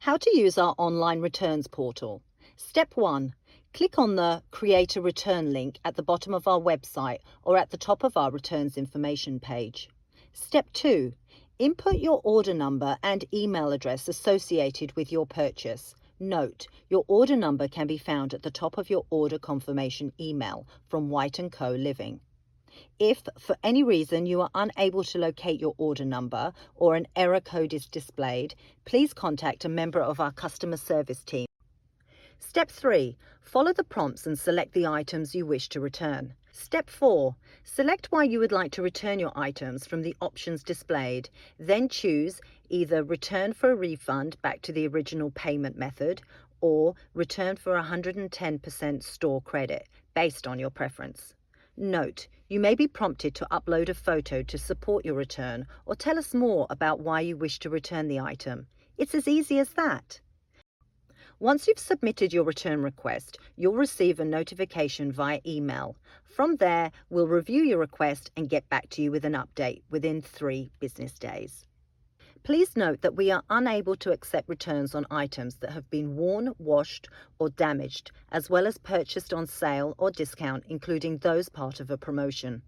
How to use our online returns portal. Step 1. Click on the Create a Return link at the bottom of our website or at the top of our returns information page. Step 2. Input your order number and email address associated with your purchase. Note, your order number can be found at the top of your order confirmation email from White & Co Living. If, for any reason, you are unable to locate your order number or an error code is displayed, please contact a member of our customer service team. Step 3. Follow the prompts and select the items you wish to return. Step 4. Select why you would like to return your items from the options displayed. Then choose either return for a refund back to the original payment method or return for 110% store credit based on your preference. Note, you may be prompted to upload a photo to support your return or tell us more about why you wish to return the item. It's as easy as that. Once you've submitted your return request, you'll receive a notification via email. From there, we'll review your request and get back to you with an update within 3 business days. Please note that we are unable to accept returns on items that have been worn, washed, or damaged, as well as purchased on sale or discount, including those part of a promotion.